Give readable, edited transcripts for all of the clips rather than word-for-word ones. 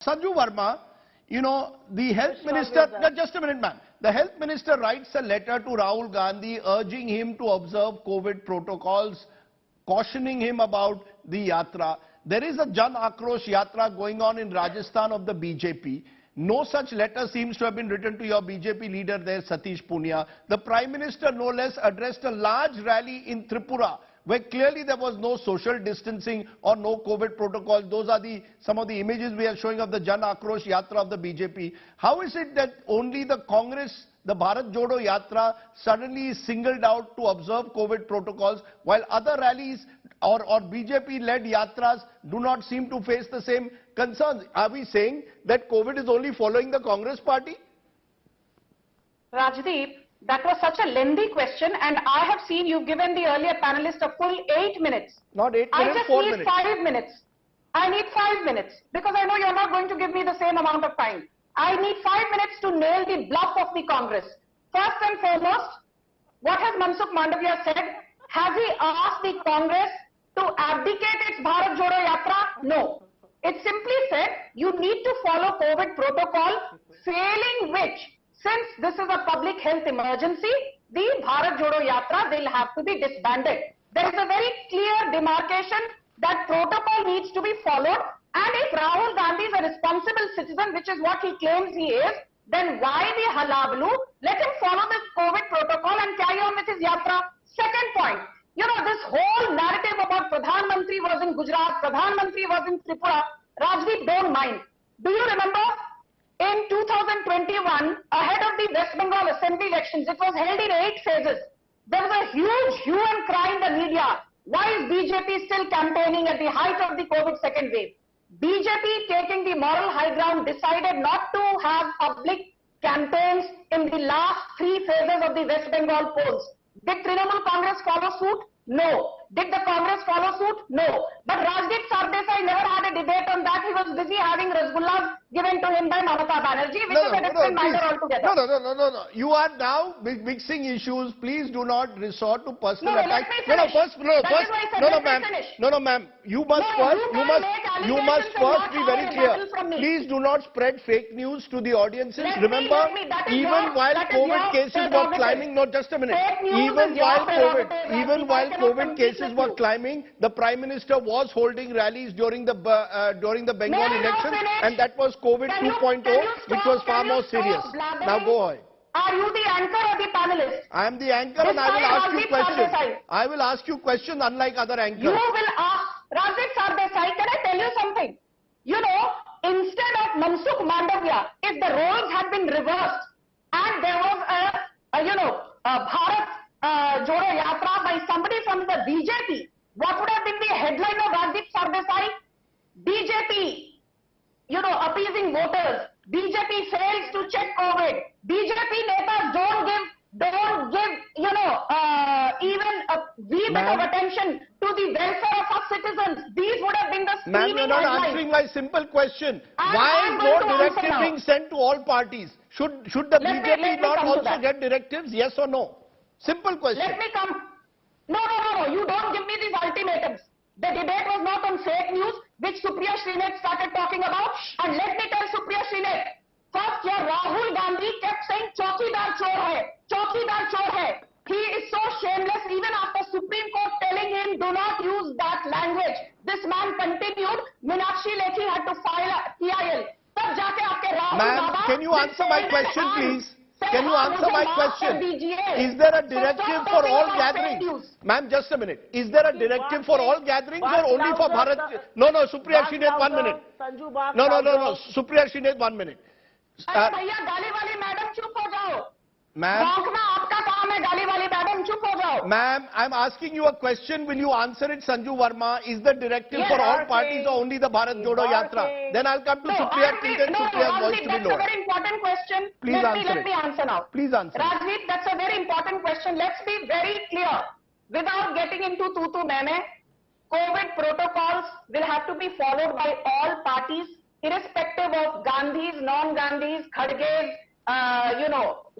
Sanju Verma, the health minister, just a minute, ma'am. The health minister writes a letter to Rahul Gandhi urging him to observe COVID protocols, cautioning him about the yatra. There is a Jan Akrosh Yatra going on in Rajasthan of the BJP. No such letter seems to have been written to your BJP leader there, Satish Punia. The Prime Minister, no less, addressed a large rally in Tripura, where clearly there was no social distancing or no COVID protocol. Those are some of the images we are showing of the Jan Akrosh Yatra of the BJP. How is it that only the Congress, the Bharat Jodo Yatra, suddenly is singled out to observe COVID protocols, while other rallies or BJP-led yatras do not seem to face the same concerns? Are we saying that COVID is only following the Congress party? Rajdeep, that was such a lengthy question, and I have seen you've given the earlier panelist a full 8 minutes. Not 8 minutes, 4 minutes. I just need 5 minutes. I need 5 minutes because I know you're not going to give me the same amount of time. I need 5 minutes to nail the bluff of the Congress. First and foremost, what has Mansukh Mandavia said? Has he asked the Congress to abdicate its Bharat Jodo Yatra? No. It simply said you need to follow COVID protocol, failing which, since this is a public health emergency, the Bharat Jodo Yatra will have to be disbanded. There is a very clear demarcation that protocol needs to be followed, and if Rahul Gandhi is a responsible citizen, which is what he claims he is, then why the halablu? Let him follow the COVID protocol and carry on with his yatra. Second point, this whole narrative about Pradhan Mantri was in Gujarat, Pradhan Mantri was in Tripura. Rajdeep, don't mind. Do you remember? In 2021, ahead of the West Bengal Assembly elections, it was held in 8 phases. There was a huge hue and cry in the media. Why is BJP still campaigning at the height of the COVID second wave? BJP, taking the moral high ground, decided not to have public campaigns in the last 3 phases of the West Bengal polls. Did Trinamool Congress follow suit? No. Did the Congress follow suit? No. But Rajdeep Sardesai never had a debate on that. He was busy having rasgullas given to him by Mamata Banerjee, which is a different matter altogether. No. You are now mixing issues. Please do not resort to personal attack. No, ma'am. You must first be very clear. Please do not spread fake news to the audiences. Remember, even while COVID cases were climbing, just a minute. Even while COVID cases were climbing, the Prime Minister was holding rallies during the Bengal elections, and that was COVID 2.0, which was far more serious. Now go ahead. Are you the anchor or the panelist? I am the anchor, and I will ask you questions. I will ask you questions unlike other anchors. You will ask. Rajdeep Sardesai, can I tell you something? Instead of Mansukh Mandavia, if the roles had been reversed and there was a Bharat Jodo Yatra by somebody from the BJP, what would have been the headline of Rajdeep Sardesai? BJP, appeasing voters. BJP fails to check COVID. BJP netas don't give, even a wee bit of attention to the welfare of our citizens. These would have been the screaming headlines. Ma'am, you're not answering my simple question. Why is no directive being sent to all parties? Should the BJP not also get directives? Yes or no? Simple question. Let me come. No. You don't give me these ultimatums. The debate was not on fake news, which Supriya Shrinet started talking about. And let me tell Supriya Shrinet, first your Rahul Gandhi kept saying Chaukidar chor hai, Chaukidar chor hai. He is so shameless, even after Supreme Court telling him do not use that language. This man continued. Meenakshi Lekhi had to file a PIL. Ma'am, can you answer my question, please? Can you answer my question? Is there a directive for all gatherings? Ma'am, just a minute. Is there a directive for all gatherings or only for Bharat? No, Supriya Shrinet, 1 minute. No. Supriya Shrinet, 1 minute. भैया गाली वाली madam चुप हो जाओ. Ma'am, आपका काम है, गाली वाली मैडम चुप हो जाओ. Ma'am, I'm asking you a question. Will you answer it, Sanju Verma? Is the directive for all parties or only the Bharat Jodo Yatra? Then I'll come to Supriya Shrinet. Supriya's voice to be lower. That's a very important question. Please let me answer now. Please answer. Rajdeep, that's a very important question. Let's be very clear. Without getting into tutu meme, COVID protocols will have to be followed by all parties, irrespective of Gandhis, non-Gandhis, Khadges,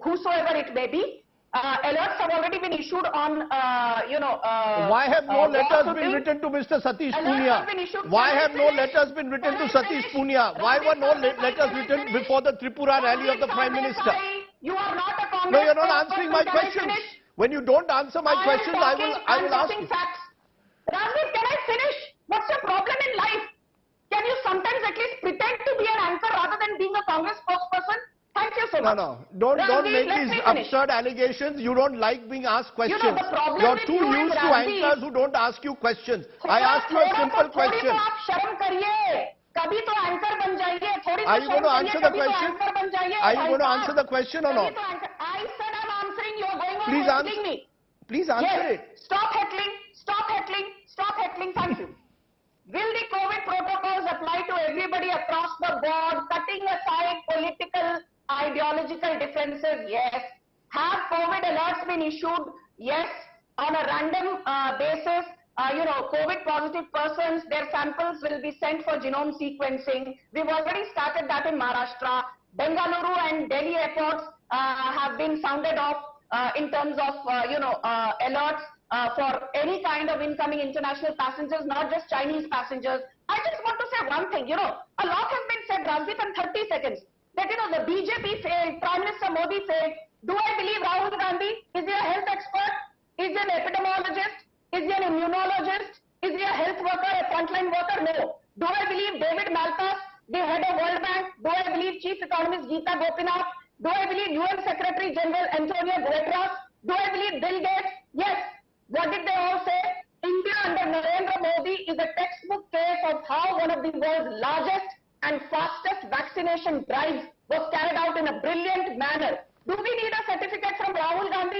whosoever it may be. alerts have already been issued on, Why have no what letters to been do. written to Mr. Satish Alerts Punia? have been issued. Why Can I have no finish? letters been written to Can I Satish finish? Punia? Why were no letters written before the Tripura rally of the Prime Minister? You are not a Congress. No, you're not spokesperson. answering my Can I questions. finish? When you don't answer my questions, I will ask talking you. facts. Ranveer, can I finish? What's your problem in life? Can you sometimes at least pretend to be an anchor rather than being a Congress spokesperson? Thank you so much. No. Don't Ranveer, make let these me finish. absurd allegations. You don't like being asked questions. the problem You're with too you is, used to Ranveer, anchors who don't ask you questions. I asked you a simple question. आप शर्म करिए. कभी तो anchor बन जाइए. थोड़ी Are तो you going शर्म to करिए. answer the कभी तो question? anchor बन जाइए. Are you भाई going to साहब. answer the question or कभी not? तो anchor. I said I'm answering. You're going on Please heckling me. Please answer Yes. it. Stop heckling. Stop heckling. Stop heckling. Thank you. Will the COVID protocols apply to everybody across the board, cutting aside political, ideological differences? Yes. Have COVID alerts been issued? Yes. On a random basis, COVID positive persons, their samples will be sent for genome sequencing. We've already started that in Maharashtra. Bengaluru and Delhi airports have been sounded off in terms of, alerts for any kind of incoming international passengers, not just Chinese passengers. I just want to say one thing, a lot has been said, Ranveer, in 30 seconds, that, the BJP failed, Prime Minister Modi failed. Do I believe Rahul Gandhi? Is he a health expert? Is he an epidemiologist? Is he an immunologist? Is he a health worker, a frontline worker? No. Do I believe David Malpass, the head of World Bank? Do I believe Chief Economist Geeta Gopinath? Do I believe UN Secretary General Antonio Guterres? Do I believe Bill Gates? Yes. What did they all say? India under Narendra Modi is a textbook case of how one of the world's largest and fastest vaccination drives was carried out in a brilliant manner. Do we need a certificate from Rahul Gandhi?